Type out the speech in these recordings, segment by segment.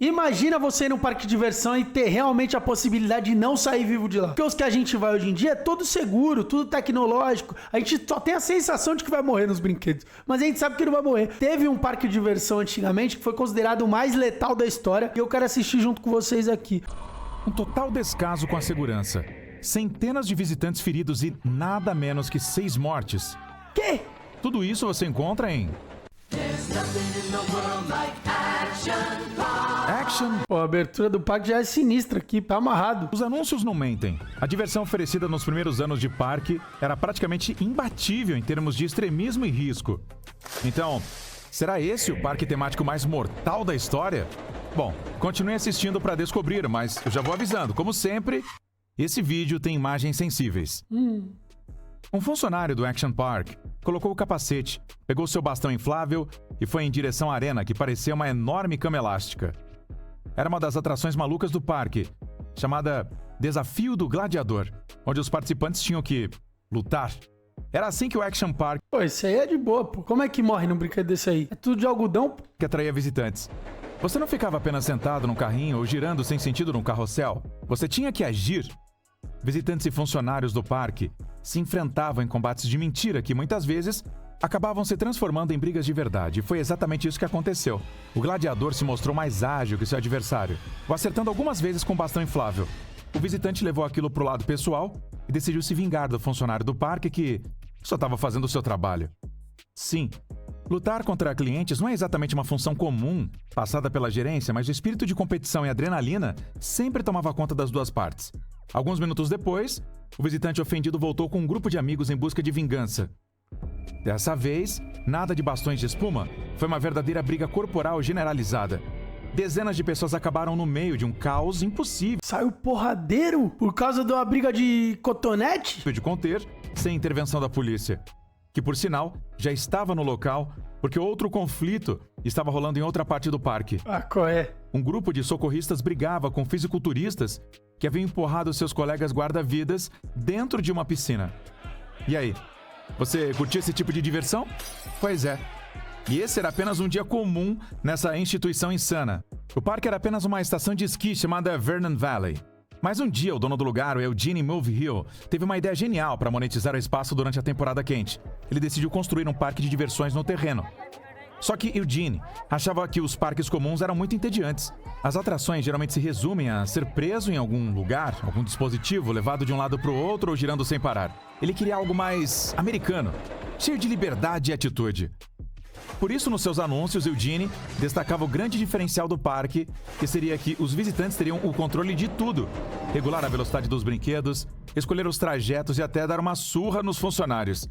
Imagina você ir num parque de diversão e ter realmente a possibilidade de não sair vivo de lá. Porque os que a gente vai hoje em dia é tudo seguro, tudo tecnológico. A gente só tem a sensação de que vai morrer nos brinquedos. Mas a gente sabe que não vai morrer. Teve um parque de diversão antigamente que foi considerado o mais letal da história. E eu quero assistir junto com vocês aqui. Um total descaso com a segurança. Centenas de visitantes feridos e nada menos que 6 mortes. Quê? Tudo isso você encontra em... Action. Pô, a abertura do parque já é sinistra aqui, tá amarrado. Os anúncios não mentem. A diversão oferecida nos primeiros anos de parque era praticamente imbatível em termos de extremismo e risco. Então, será esse o parque temático mais mortal da história? Bom, continue assistindo para descobrir, mas eu já vou avisando, como sempre, esse vídeo tem imagens sensíveis. Um funcionário do Action Park colocou o capacete, pegou seu bastão inflável e foi em direção à arena, que parecia uma enorme cama elástica. Era uma das atrações malucas do parque, chamada Desafio do Gladiador, onde os participantes tinham que lutar. Era assim que o Action Park... Pô, isso aí é de boa, pô. Como é que morre num brinquedo desse aí? É tudo de algodão, pô. Que atraía visitantes. Você não ficava apenas sentado num carrinho ou girando sem sentido num carrossel. Você tinha que agir. Visitantes e funcionários do parque se enfrentavam em combates de mentira que, muitas vezes, acabavam se transformando em brigas de verdade. E foi exatamente isso que aconteceu. O gladiador se mostrou mais ágil que seu adversário, o acertando algumas vezes com bastão inflável. O visitante levou aquilo pro lado pessoal e decidiu se vingar do funcionário do parque que só estava fazendo o seu trabalho. Sim, lutar contra clientes não é exatamente uma função comum passada pela gerência, mas o espírito de competição e adrenalina sempre tomava conta das duas partes. Alguns minutos depois, o visitante ofendido voltou com um grupo de amigos em busca de vingança. Dessa vez, nada de bastões de espuma, foi uma verdadeira briga corporal generalizada. Dezenas de pessoas acabaram no meio de um caos impossível. Saiu porradeiro por causa de uma briga de cotonete? De conter, sem intervenção da polícia, que por sinal já estava no local porque outro conflito estava rolando em outra parte do parque. Ah, qual é? Um grupo de socorristas brigava com fisiculturistas que haviam empurrado seus colegas guarda-vidas dentro de uma piscina. E aí, você curtiu esse tipo de diversão? Pois é. E esse era apenas um dia comum nessa instituição insana. O parque era apenas uma estação de esqui chamada Vernon Valley. Mas um dia o dono do lugar, o Eugene Mulvihill, teve uma ideia genial para monetizar o espaço durante a temporada quente. Ele decidiu construir um parque de diversões no terreno. Só que Eugene achava que os parques comuns eram muito entediantes. As atrações geralmente se resumem a ser preso em algum lugar, algum dispositivo, levado de um lado para o outro ou girando sem parar. Ele queria algo mais americano, cheio de liberdade e atitude. Por isso, nos seus anúncios, Eugene destacava o grande diferencial do parque, que seria que os visitantes teriam o controle de tudo. Regular a velocidade dos brinquedos, escolher os trajetos e até dar uma surra nos funcionários.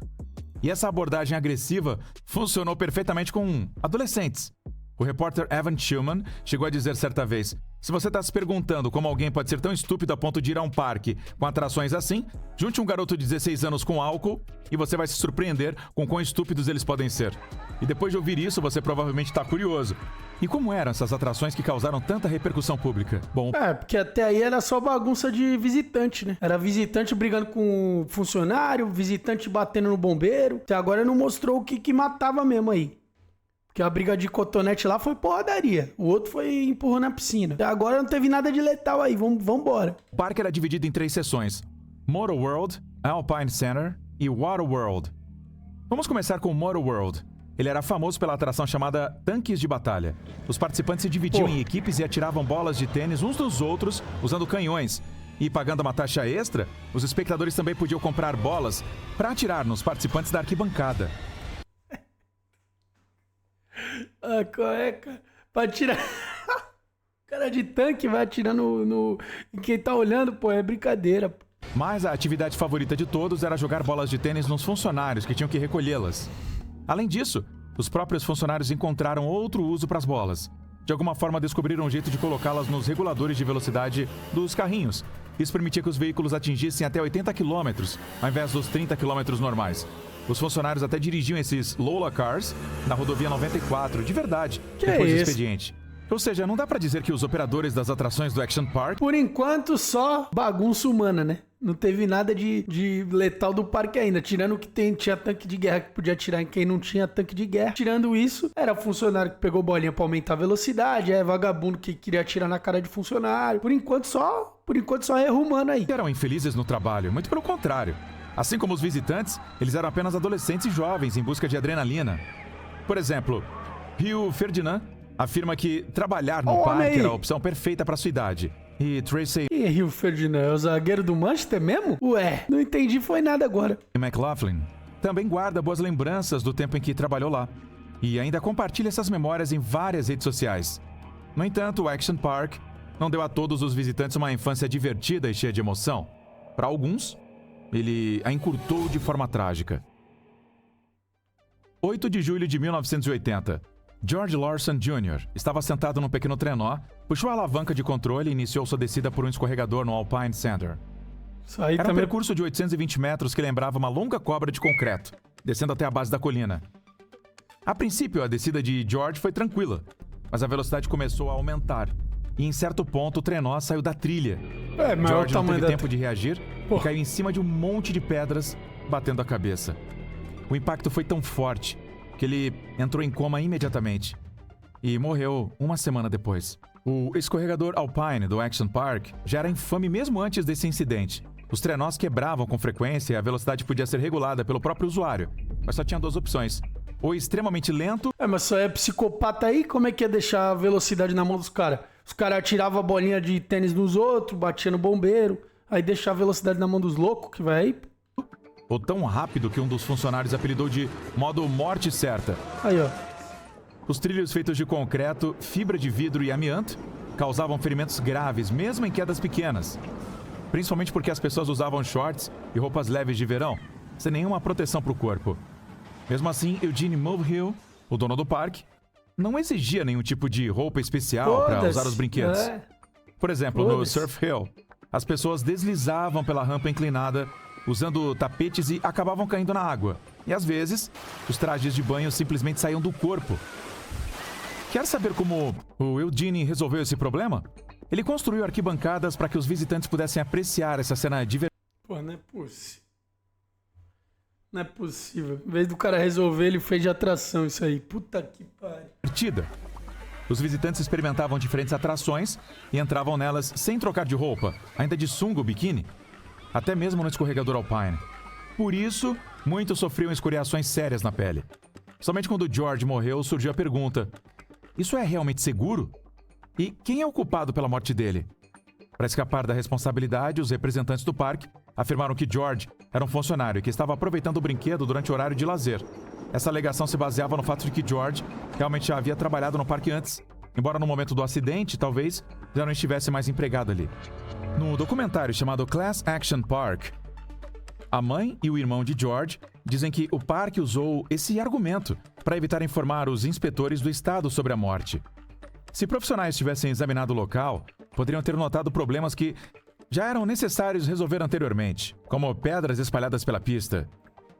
E essa abordagem agressiva funcionou perfeitamente com adolescentes. O repórter Evan Tillman chegou a dizer certa vez: se você está se perguntando como alguém pode ser tão estúpido a ponto de ir a um parque com atrações assim, junte um garoto de 16 anos com álcool e você vai se surpreender com quão estúpidos eles podem ser. E depois de ouvir isso, você provavelmente está curioso. E como eram essas atrações que causaram tanta repercussão pública? Bom... porque até aí era só bagunça de visitante, né? Era visitante brigando com funcionário, visitante batendo no bombeiro. Até agora não mostrou o que matava mesmo aí. Porque a briga de cotonete lá foi porradaria. O outro foi empurrando na piscina. Até agora não teve nada de letal aí. Vambora. O parque era dividido em 3 seções: Motor World, Alpine Center e Water World. Vamos começar com o Motor World. Ele era famoso pela atração chamada Tanques de Batalha. Os participantes se dividiam em equipes e atiravam bolas de tênis uns dos outros usando canhões. E pagando uma taxa extra, os espectadores também podiam comprar bolas para atirar nos participantes da arquibancada. A cueca pra atirar. Cara de tanque vai atirando em quem tá olhando, pô, é brincadeira. Mas a atividade favorita de todos era jogar bolas de tênis nos funcionários que tinham que recolhê-las. Além disso, os próprios funcionários encontraram outro uso para as bolas. De alguma forma descobriram um jeito de colocá-las nos reguladores de velocidade dos carrinhos. Isso permitia que os veículos atingissem até 80 km, ao invés dos 30 km normais. Os funcionários até dirigiam esses Lola Cars na rodovia 94, de verdade, depois do expediente. Ou seja, não dá pra dizer que os operadores das atrações do Action Park... Por enquanto, só bagunça humana, né? Não teve nada de letal do parque ainda. Tirando que tinha tanque de guerra que podia atirar em quem não tinha tanque de guerra. Tirando isso, era funcionário que pegou bolinha pra aumentar a velocidade. É vagabundo que queria atirar na cara de funcionário. Por enquanto, só erro humano aí. Eram infelizes no trabalho, muito pelo contrário. Assim como os visitantes, eles eram apenas adolescentes e jovens em busca de adrenalina. Por exemplo, Rio Ferdinand afirma que trabalhar no parque era a opção perfeita para sua idade. E Tracy Rio Ferdinand é o zagueiro do Manchester mesmo? Ué, não entendi foi nada agora. McLaughlin também guarda boas lembranças do tempo em que trabalhou lá. E ainda compartilha essas memórias em várias redes sociais. No entanto, o Action Park não deu a todos os visitantes uma infância divertida e cheia de emoção. Para alguns, ele a encurtou de forma trágica. 8 de julho de 1980. George Lawson Jr. estava sentado num pequeno trenó, puxou a alavanca de controle e iniciou sua descida por um escorregador no Alpine Center. Era um percurso de 820 metros que lembrava uma longa cobra de concreto, descendo até a base da colina. A princípio, a descida de George foi tranquila, mas a velocidade começou a aumentar. E em certo ponto, o trenó saiu da trilha. George não teve tempo de reagir e caiu em cima de um monte de pedras, batendo a cabeça. O impacto foi tão forte que ele entrou em coma imediatamente e morreu uma semana depois. O escorregador Alpine do Action Park já era infame mesmo antes desse incidente. Os trenós quebravam com frequência e a velocidade podia ser regulada pelo próprio usuário, mas só tinha duas opções: ou extremamente lento... mas só é psicopata aí? Como é que ia deixar a velocidade na mão dos caras? Os caras atiravam a bolinha de tênis nos outros, batiam no bombeiro, aí deixava a velocidade na mão dos loucos que vai aí... Ou tão rápido que um dos funcionários apelidou de modo morte certa. Aí, ó. Os trilhos feitos de concreto, fibra de vidro e amianto causavam ferimentos graves, mesmo em quedas pequenas. Principalmente porque as pessoas usavam shorts e roupas leves de verão, sem nenhuma proteção para o corpo. Mesmo assim, Eugene Mulvihill, o dono do parque, não exigia nenhum tipo de roupa especial para usar os brinquedos. Por exemplo, no Surf Hill, as pessoas deslizavam pela rampa inclinada usando tapetes e acabavam caindo na água. E às vezes, os trajes de banho simplesmente saíam do corpo. Quer saber como o Eugene resolveu esse problema? Ele construiu arquibancadas para que os visitantes pudessem apreciar essa cena divertida. Pô, não é possível. Não é possível. Em vez do cara resolver, ele fez de atração isso aí. Puta que pariu. Os visitantes experimentavam diferentes atrações e entravam nelas sem trocar de roupa, ainda de sunga ou biquíni. Até mesmo no escorregador Alpine. Por isso, muitos sofriam escoriações sérias na pele. Somente quando George morreu, surgiu a pergunta: isso é realmente seguro? E quem é o culpado pela morte dele? Para escapar da responsabilidade, os representantes do parque afirmaram que George era um funcionário que estava aproveitando o brinquedo durante o horário de lazer. Essa alegação se baseava no fato de que George realmente já havia trabalhado no parque antes, embora no momento do acidente, talvez, já não estivesse mais empregado ali. No documentário chamado Class Action Park, a mãe e o irmão de George dizem que o parque usou esse argumento para evitar informar os inspetores do estado sobre a morte. Se profissionais tivessem examinado o local, poderiam ter notado problemas que já eram necessários resolver anteriormente, como pedras espalhadas pela pista.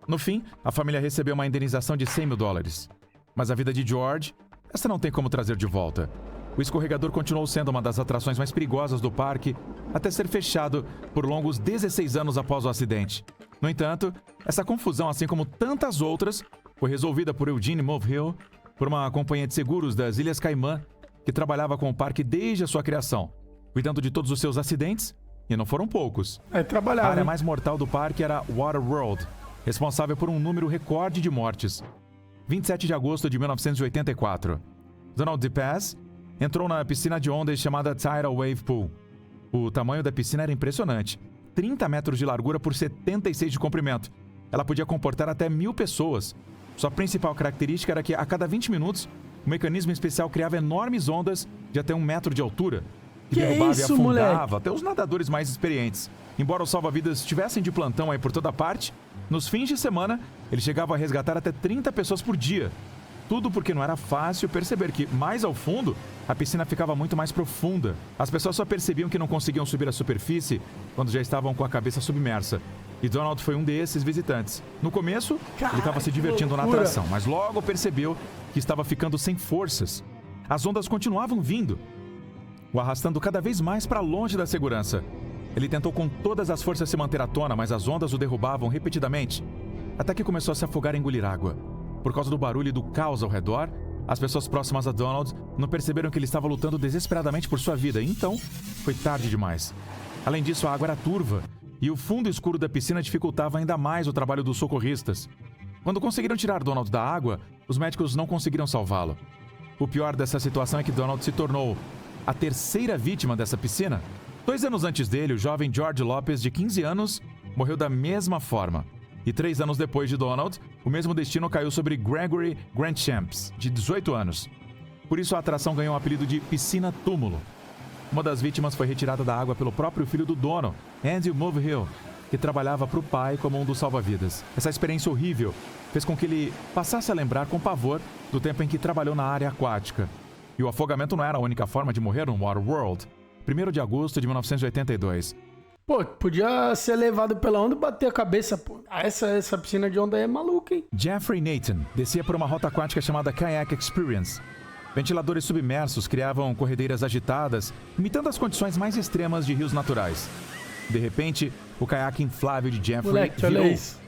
No fim, a família recebeu uma indenização de $100 mil. Mas a vida de George, essa não tem como trazer de volta. O escorregador continuou sendo uma das atrações mais perigosas do parque até ser fechado por longos 16 anos após o acidente. No entanto, essa confusão, assim como tantas outras, foi resolvida por Eugene Mulvihill, por uma companhia de seguros das Ilhas Caimã, que trabalhava com o parque desde a sua criação, cuidando de todos os seus acidentes, e não foram poucos. A área mais mortal do parque era Waterworld, responsável por um número recorde de mortes. 27 de agosto de 1984. Donald DePaz entrou na piscina de ondas chamada Tidal Wave Pool. O tamanho da piscina era impressionante. 30 metros de largura por 76 de comprimento. Ela podia comportar até 1.000 pessoas. Sua principal característica era que, a cada 20 minutos, um mecanismo especial criava enormes ondas de até 1 metro de altura, que derrubava e afundava até os nadadores mais experientes. Embora os salva-vidas estivessem de plantão aí por toda parte, nos fins de semana, ele chegava a resgatar até 30 pessoas por dia. Tudo porque não era fácil perceber que, mais ao fundo, a piscina ficava muito mais profunda. As pessoas só percebiam que não conseguiam subir à superfície quando já estavam com a cabeça submersa. E Donald foi um desses visitantes. No começo, ele estava se divertindo na atração, mas logo percebeu que estava ficando sem forças. As ondas continuavam vindo, o arrastando cada vez mais para longe da segurança. Ele tentou com todas as forças se manter à tona, mas as ondas o derrubavam repetidamente, até que começou a se afogar e engolir água. Por causa do barulho e do caos ao redor, as pessoas próximas a Donald não perceberam que ele estava lutando desesperadamente por sua vida, e então foi tarde demais. Além disso, a água era turva, e o fundo escuro da piscina dificultava ainda mais o trabalho dos socorristas. Quando conseguiram tirar Donald da água, os médicos não conseguiram salvá-lo. O pior dessa situação é que Donald se tornou a terceira vítima dessa piscina. 2 anos antes dele, o jovem George Lopes, de 15 anos, morreu da mesma forma. E 3 anos depois de Donald, o mesmo destino caiu sobre Gregory Grandchamps, de 18 anos. Por isso a atração ganhou o apelido de Piscina Túmulo. Uma das vítimas foi retirada da água pelo próprio filho do dono, Andy Mulvihill, que trabalhava para o pai como um dos salva-vidas. Essa experiência horrível fez com que ele passasse a lembrar com pavor do tempo em que trabalhou na área aquática. E o afogamento não era a única forma de morrer no Waterworld. 1º de agosto de 1982. Pô, podia ser levado pela onda e bater a cabeça, pô. Essa piscina de onda é maluca, hein? Jeffrey Nathan descia por uma rota aquática chamada Kayak Experience. Ventiladores submersos criavam corredeiras agitadas, imitando as condições mais extremas de rios naturais. De repente, o caiaque inflável de Jeffrey Moleque, virou. olha isso.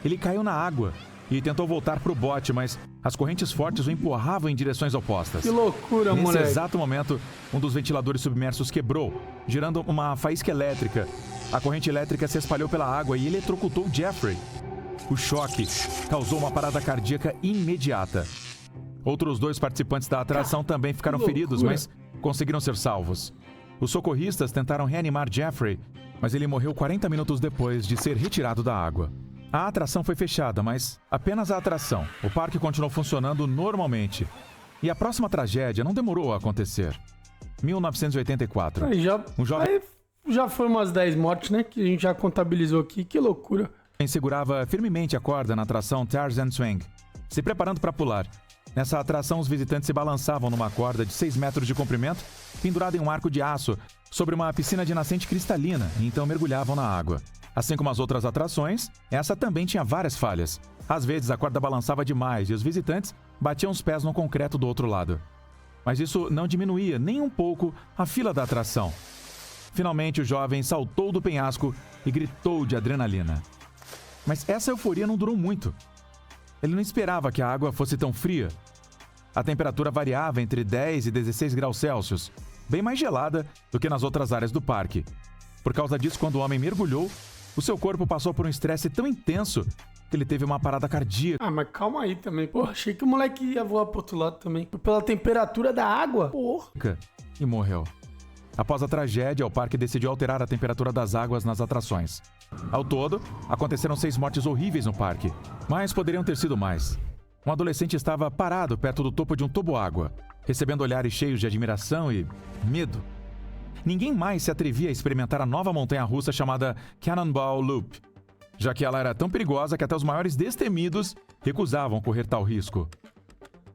Ele caiu na água e tentou voltar para o bote, mas as correntes fortes o empurravam em direções opostas. Que loucura, Nesse moleque. exato momento, um dos ventiladores submersos quebrou, gerando uma faísca elétrica. A corrente elétrica se espalhou pela água e eletrocutou Jeffrey. O choque causou uma parada cardíaca imediata. Outros 2 participantes da atração também ficaram feridos, mas conseguiram ser salvos. Os socorristas tentaram reanimar Jeffrey, mas ele morreu 40 minutos depois de ser retirado da água. A atração foi fechada, mas apenas a atração. O parque continuou funcionando normalmente. E a próxima tragédia não demorou a acontecer. 1984. Aí Um jovem aí já foi umas 10 mortes, né? Que a gente já contabilizou aqui. Que loucura. segurava firmemente a corda na atração Tarzan Swing, se preparando para pular. Nessa atração, os visitantes se balançavam numa corda de 6 metros de comprimento, pendurada em um arco de aço, sobre uma piscina de nascente cristalina, e então mergulhavam na água. Assim como as outras atrações, essa também tinha várias falhas. Às vezes, a corda balançava demais e os visitantes batiam os pés no concreto do outro lado. Mas isso não diminuía nem um pouco a fila da atração. Finalmente, o jovem saltou do penhasco e gritou de adrenalina. Mas essa euforia não durou muito. Ele não esperava que a água fosse tão fria. A temperatura variava entre 10 e 16 graus Celsius, bem mais gelada do que nas outras áreas do parque. Por causa disso, quando o homem mergulhou, o seu corpo passou por um estresse tão intenso que ele teve uma parada cardíaca. Ah, mas calma aí também. Porra, achei que o moleque ia voar pro outro lado também. Pela temperatura da água. Porra. E morreu. Após a tragédia, o parque decidiu alterar a temperatura das águas nas atrações. Ao todo, aconteceram 6 mortes horríveis no parque, mas poderiam ter sido mais. Um adolescente estava parado perto do topo de um toboágua, recebendo olhares cheios de admiração e medo. Ninguém mais se atrevia a experimentar a nova montanha-russa chamada Cannonball Loop, já que ela era tão perigosa que até os maiores destemidos recusavam correr tal risco.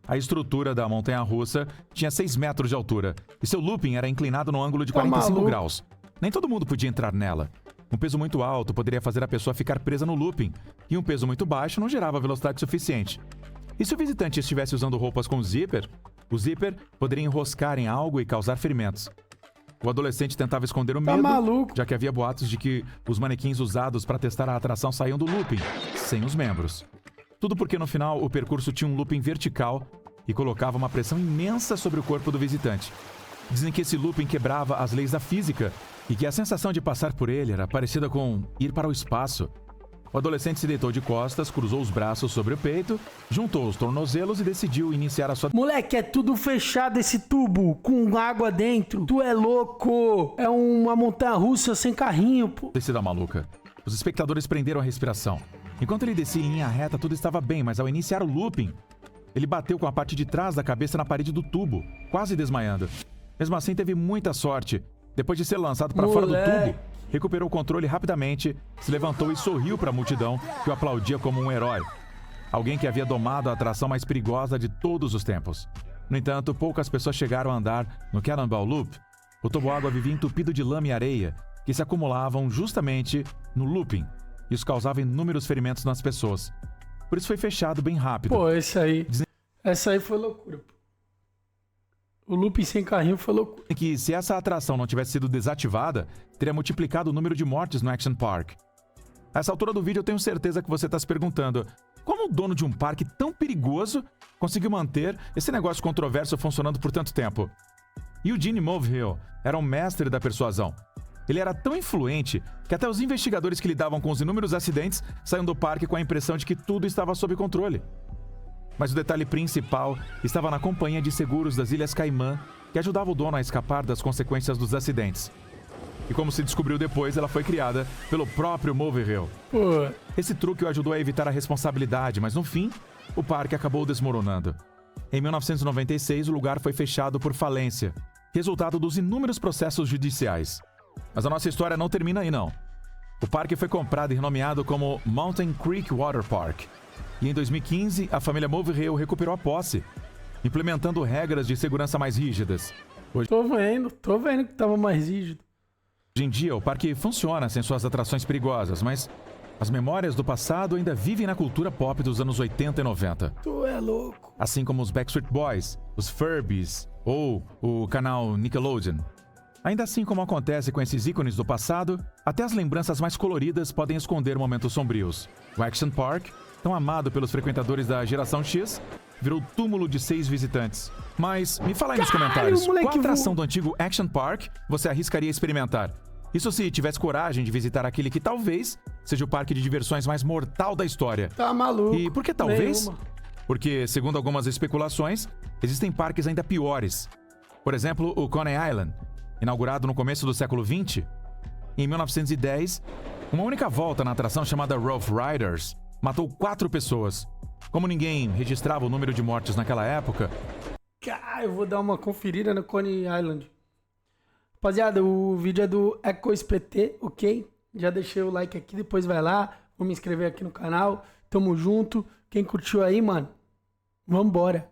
A estrutura da montanha-russa tinha 6 metros de altura e seu looping era inclinado no ângulo de 45 graus. Nem todo mundo podia entrar nela. Um peso muito alto poderia fazer a pessoa ficar presa no looping, e um peso muito baixo não gerava velocidade suficiente. E se o visitante estivesse usando roupas com zíper, o zíper poderia enroscar em algo e causar ferimentos. O adolescente tentava esconder o medo, já que havia boatos de que os manequins usados para testar a atração saíam do looping, sem os membros. Tudo porque no final o percurso tinha um looping vertical e colocava uma pressão imensa sobre o corpo do visitante. Dizem que esse looping quebrava as leis da física e que a sensação de passar por ele era parecida com ir para o espaço. O adolescente se deitou de costas, cruzou os braços sobre o peito, juntou os tornozelos e decidiu iniciar a sua... Moleque, é tudo fechado esse tubo, com água dentro. Tu é louco. É uma montanha-russa sem carrinho, pô. Descida maluca. Os espectadores prenderam a respiração. Enquanto ele descia em linha reta, tudo estava bem, mas ao iniciar o looping, ele bateu com a parte de trás da cabeça na parede do tubo, quase desmaiando. Mesmo assim, teve muita sorte. Depois de ser lançado para fora do tubo, recuperou o controle rapidamente, se levantou e sorriu para a multidão, que o aplaudia como um herói. Alguém que havia domado a atração mais perigosa de todos os tempos. No entanto, poucas pessoas chegaram a andar no Cannonball Loop. O toboágua vivia entupido de lama e areia, que se acumulavam justamente no looping. Isso causava inúmeros ferimentos nas pessoas. Por isso foi fechado bem rápido. Pô, essa aí foi loucura, pô. O looping sem carrinho foi louco. Que se essa atração não tivesse sido desativada, teria multiplicado o número de mortes no Action Park. A essa altura do vídeo eu tenho certeza que você está se perguntando como o dono de um parque tão perigoso conseguiu manter esse negócio controverso funcionando por tanto tempo. Eugene Mulvihill era um mestre da persuasão. Ele era tão influente que até os investigadores que lidavam com os inúmeros acidentes saíam do parque com a impressão de que tudo estava sob controle. Mas o detalhe principal estava na companhia de seguros das Ilhas Caimã, que ajudava o dono a escapar das consequências dos acidentes. E como se descobriu depois, ela foi criada pelo próprio Mulvihill. Pô, Esse truque o ajudou a evitar a responsabilidade, mas no fim, o parque acabou desmoronando. Em 1996, o lugar foi fechado por falência, resultado dos inúmeros processos judiciais. Mas a nossa história não termina aí, não. O parque foi comprado e renomeado como Mountain Creek Water Park. E em 2015, a família Mulvihill recuperou a posse, implementando regras de segurança mais rígidas. tô vendo que tava mais rígido. Hoje em dia, o parque funciona sem suas atrações perigosas, mas as memórias do passado ainda vivem na cultura pop dos anos 80 e 90. Tu é louco. Assim como os Backstreet Boys, os Furbies ou o canal Nickelodeon. Ainda assim como acontece com esses ícones do passado, até as lembranças mais coloridas podem esconder momentos sombrios. O Action Park, tão amado pelos frequentadores da geração X, virou túmulo de 6 visitantes. Mas me fala aí nos comentários, moleque, qual atração do antigo Action Park você arriscaria experimentar? Isso se tivesse coragem de visitar aquele que talvez seja o parque de diversões mais mortal da história. Tá maluco. E por que talvez? Nenhuma. Porque, segundo algumas especulações, existem parques ainda piores. Por exemplo, o Coney Island, inaugurado no começo do século XX. Em 1910, uma única volta na atração chamada Rough Riders matou 4 pessoas. Como ninguém registrava o número de mortes naquela época, Cara, eu vou dar uma conferida no Coney Island. Rapaziada, o vídeo é do EcoSPT, ok? Já deixei o like aqui, depois vai lá. Vou me inscrever aqui no canal. Tamo junto. Quem curtiu aí, mano, vambora.